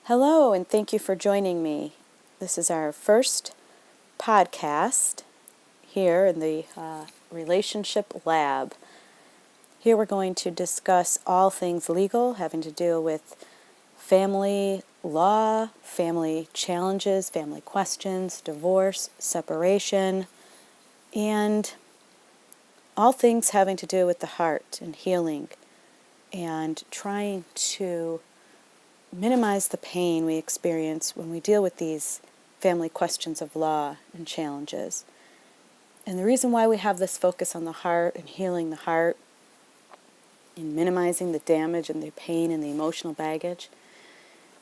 Hello, and thank you for joining me. This is our first podcast here in the Relationship Lab. Here we're going to discuss all things legal having to do with family law, family challenges, family questions, divorce, separation, and all things having to do with the heart and healing and trying to minimize the pain we experience when we deal with these family questions of law and challenges. And the reason why we have this focus on the heart and healing the heart and minimizing the damage and the pain and the emotional baggage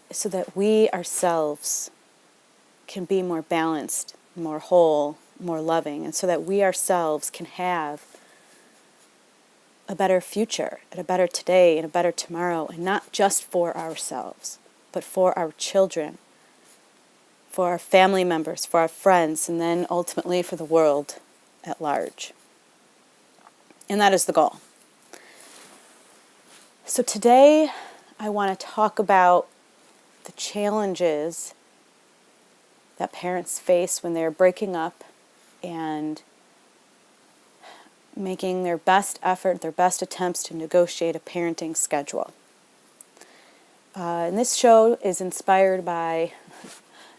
is so that we ourselves can be more balanced, more whole, more loving, and so that we ourselves can have a better future, and a better today, and a better tomorrow, and not just for ourselves, but for our children, for our family members, for our friends, and then ultimately for the world at large. And that is the goal. So today I want to talk about the challenges that parents face when they're breaking up and making their best effort, their best attempts to negotiate a parenting schedule. And this show is inspired by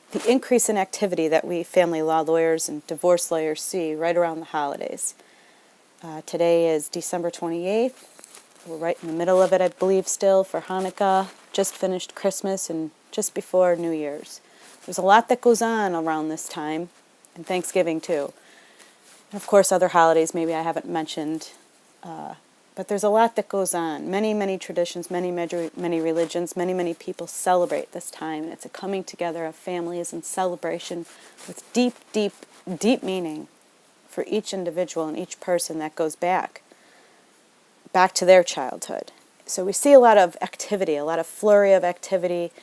the increase in activity that we family law lawyers and divorce lawyers see right around the holidays. Today is December 28th. We're right in the middle of it, I believe, still for Hanukkah. Just finished Christmas and just before New Year's. There's a lot that goes on around this time, and Thanksgiving too. And of course, other holidays maybe I haven't mentioned, but there's a lot that goes on. Many, many traditions, many religions, many people celebrate this time, and it's a coming together of families and celebration with deep, deep, deep meaning for each individual and each person that goes back to their childhood. So we see a lot of activity, a lot of flurry of activity,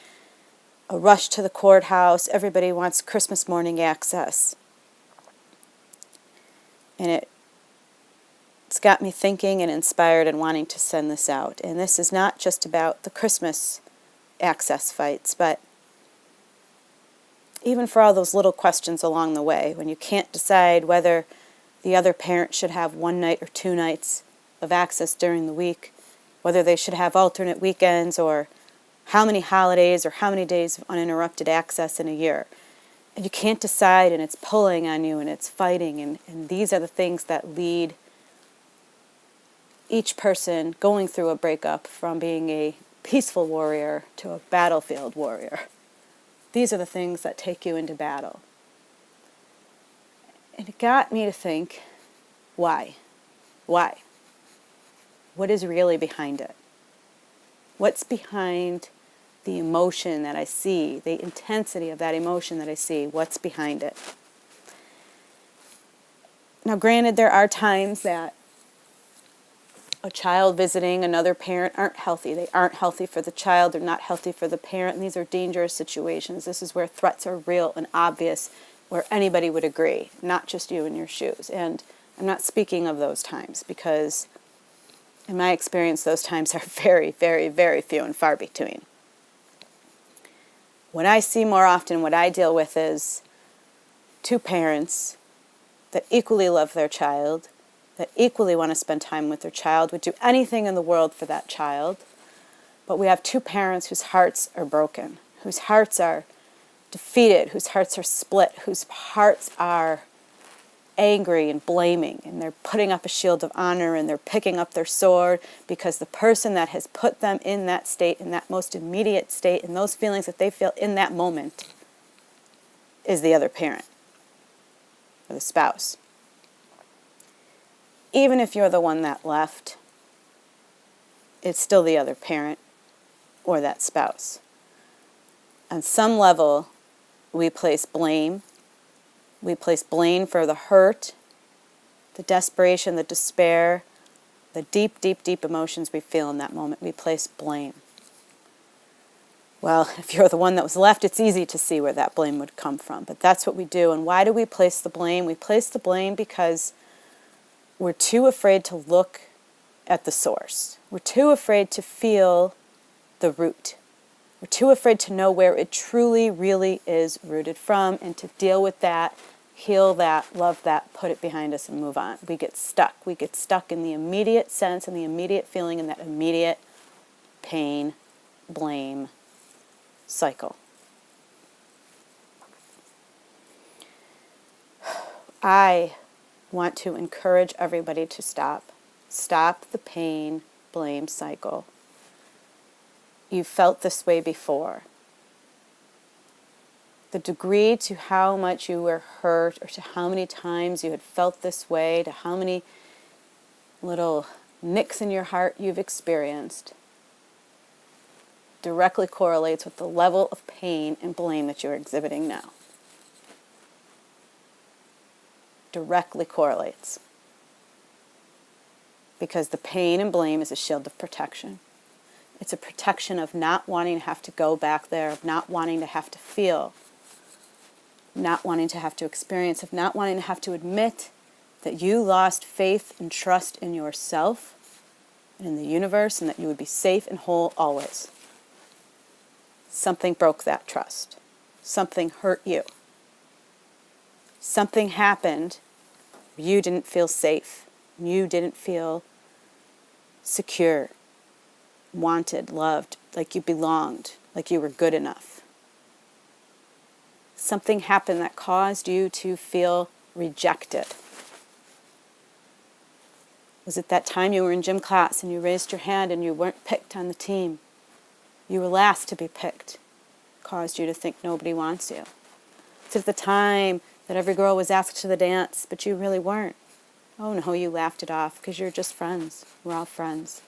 a rush to the courthouse. Everybody wants Christmas morning access. And it's got me thinking and inspired and wanting to send this out. And this is not just about the Christmas access fights, but even for all those little questions along the way, when you can't decide whether the other parent should have one night or 2 nights of access during the week, whether they should have alternate weekends, or how many holidays or how many days of uninterrupted access in a year. And you can't decide, and it's pulling on you, and it's fighting, and these are the things that lead each person going through a breakup from being a peaceful warrior to a battlefield warrior. These are the things that take you into battle. And it got me to think, why? Why? What is really behind it? What's behind the emotion that I see, the intensity of that emotion that I see? What's behind it? Now, granted, there are times that a child visiting another parent aren't healthy. They aren't healthy for the child. They're not healthy for the parent. And these are dangerous situations. This is where threats are real and obvious, where anybody would agree, not just you in your shoes. And I'm not speaking of those times because, in my experience, those times are very, very, very few and far between. What I see more often, what I deal with, is 2 parents that equally love their child, that equally want to spend time with their child, would do anything in the world for that child. But we have 2 parents whose hearts are broken, whose hearts are defeated, whose hearts are split, whose hearts are angry and blaming, and they're putting up a shield of honor, and they're picking up their sword because the person that has put them in that state, in that most immediate state, and those feelings that they feel in that moment is the other parent or the spouse. Even if you're the one that left, it's still the other parent or that spouse. On some level, we place blame. We place blame for the hurt, the desperation, the despair, the deep, deep, deep emotions we feel in that moment. We place blame. Well, if you're the one that was left, it's easy to see where that blame would come from. But that's what we do. And why do we place the blame? We place the blame because we're too afraid to look at the source. We're too afraid to feel the root. We're too afraid to know where it truly, really is rooted from, and to deal with that, heal that, love that, put it behind us and move on. We get stuck. We get stuck in the immediate sense and the immediate feeling and that immediate pain, blame cycle. I want to encourage everybody to stop. Stop the pain, blame cycle. You've felt this way before. The degree to how much you were hurt, or to how many times you had felt this way, to how many little nicks in your heart you've experienced, directly correlates with the level of pain and blame that you're exhibiting now. Directly correlates. Because the pain and blame is a shield of protection. It's a protection of not wanting to have to go back there, of not wanting to have to feel, not wanting to have to experience, of not wanting to have to admit that you lost faith and trust in yourself and in the universe, and that you would be safe and whole always. Something broke that trust. Something hurt you. Something happened. You didn't feel safe. You didn't feel secure, wanted, loved, like you belonged, like you were good enough. Something happened that caused you to feel rejected. Was it that time you were in gym class and you raised your hand and you weren't picked on the team? You were last to be picked. Caused you to think nobody wants you. Was it the time that every girl was asked to the dance, but you really weren't? Oh no, you laughed it off because you're just friends. We're all friends.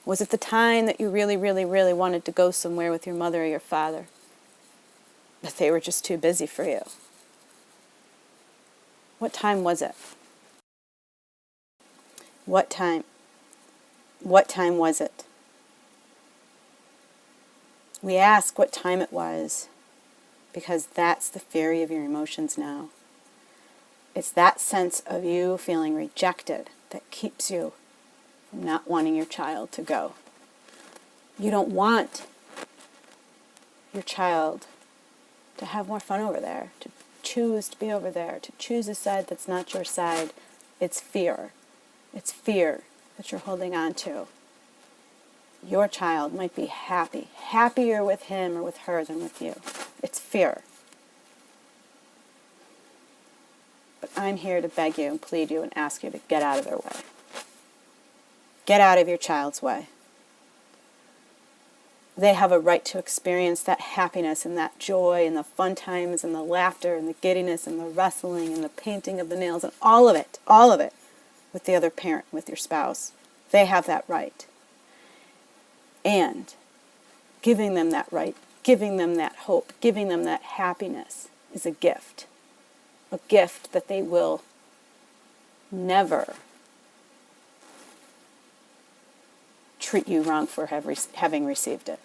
Was it the time that you really, really, really wanted to go somewhere with your mother or your father, but they were just too busy for you? What time was it? What time? What time was it? We ask what time it was because that's the fury of your emotions now. It's that sense of you feeling rejected that keeps you from not wanting your child to go. You don't want your child to have more fun over there, to choose to be over there, to choose a side that's not your side. It's fear. It's fear that you're holding on to. Your child might be happier with him or with her than with you. It's fear. But I'm here to beg you and plead you and ask you to get out of their way. Get out of your child's way. They have a right to experience that happiness and that joy and the fun times and the laughter and the giddiness and the wrestling and the painting of the nails and all of it with the other parent, with your spouse. They have that right. And giving them that right, giving them that hope, giving them that happiness is a gift. A gift that they will never treat you wrong for having received it.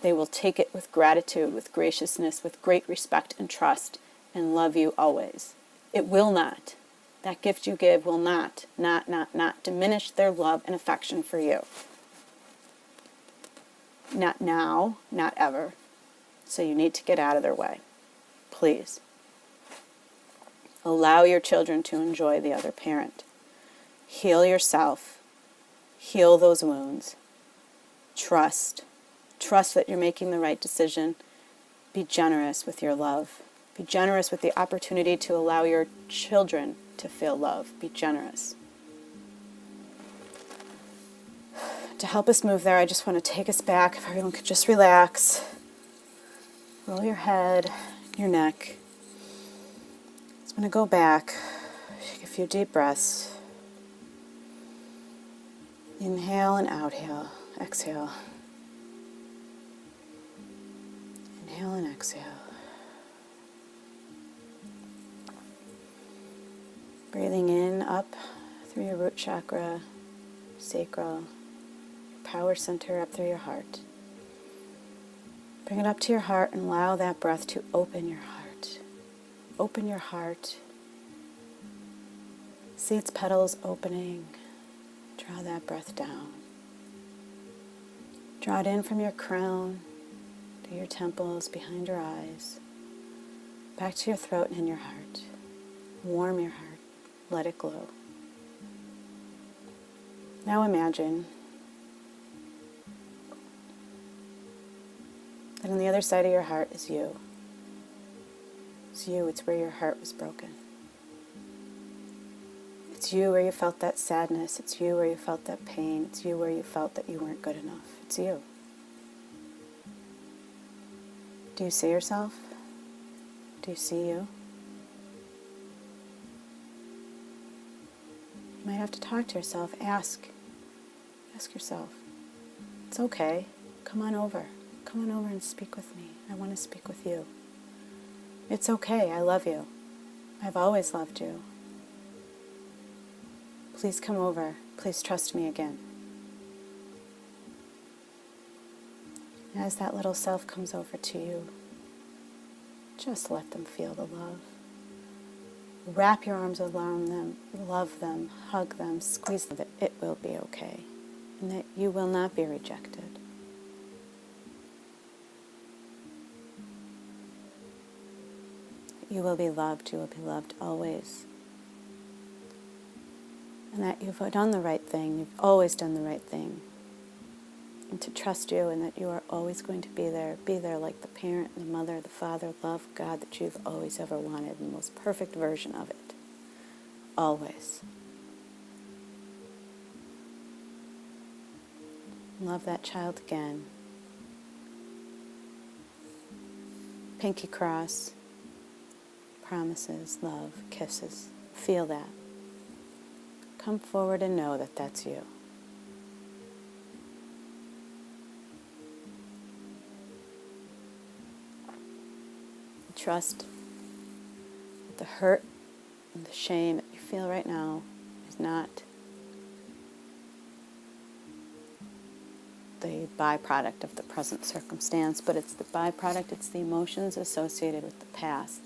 They will take it with gratitude, with graciousness, with great respect and trust, and love you always. It will not. That gift you give will not diminish their love and affection for you. Not now, not ever. So you need to get out of their way. Please. Allow your children to enjoy the other parent. Heal yourself. Heal those wounds. Trust. Trust that you're making the right decision. Be generous with your love. Be generous with the opportunity to allow your children to feel love. Be generous. To help us move there, I just want to take us back. If everyone could just relax. Roll your head, your neck. I'm going to go back. Take a few deep breaths. Inhale and exhale. Inhale and exhale. Breathing in, up through your root chakra, sacral, your power center up through your heart. Bring it up to your heart and allow that breath to open your heart. Open your heart. See its petals opening. Draw that breath down. Draw it in from your crown to your temples, behind your eyes, back to your throat and in your heart. Warm your heart. Let it glow. Now imagine that on the other side of your heart is you. It's you. It's where your heart was broken. It's you where you felt that sadness. It's you where you felt that pain. It's you where you felt that you weren't good enough. It's you. Do you see yourself? Do you see you? You might have to talk to yourself. Ask yourself. It's okay. Come on over. Come on over and speak with me. I want to speak with you. It's okay. I love you. I've always loved you. Please come over. Please trust me again. As that little self comes over to you, just let them feel the love. Wrap your arms around them, love them, hug them, squeeze them. That it will be okay, and that you will not be rejected. You will be loved. You will be loved always. And that you've done the right thing. You've always done the right thing. And to trust you, and that you are always going to be there. Be there like the parent, the mother, the father, love, God that you've always ever wanted. The most perfect version of it. Always. Love that child again. Pinky cross. Promises, love, kisses. Feel that. Come forward and know that that's you. Trust that the hurt and the shame that you feel right now is not the byproduct of the present circumstance, but it's the byproduct, it's the emotions associated with the past.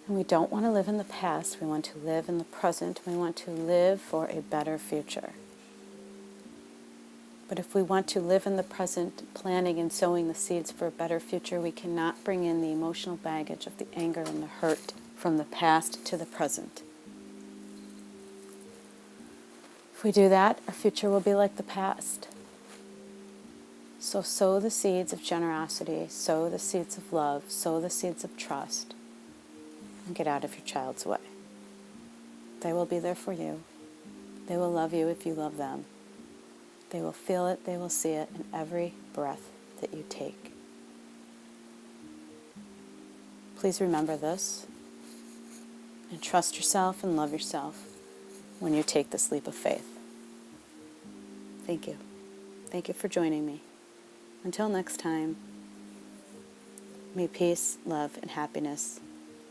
And we don't want to live in the past, we want to live in the present, we want to live for a better future. But if we want to live in the present, planting and sowing the seeds for a better future, we cannot bring in the emotional baggage of the anger and the hurt from the past to the present. If we do that, our future will be like the past. So sow the seeds of generosity, sow the seeds of love, sow the seeds of trust, and get out of your child's way. They will be there for you. They will love you if you love them. They will feel it, they will see it in every breath that you take. Please remember this and trust yourself and love yourself when you take this leap of faith. Thank you. Thank you for joining me. Until next time, may peace, love, and happiness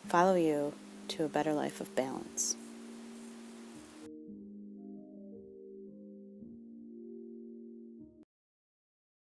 follow you to a better life of balance.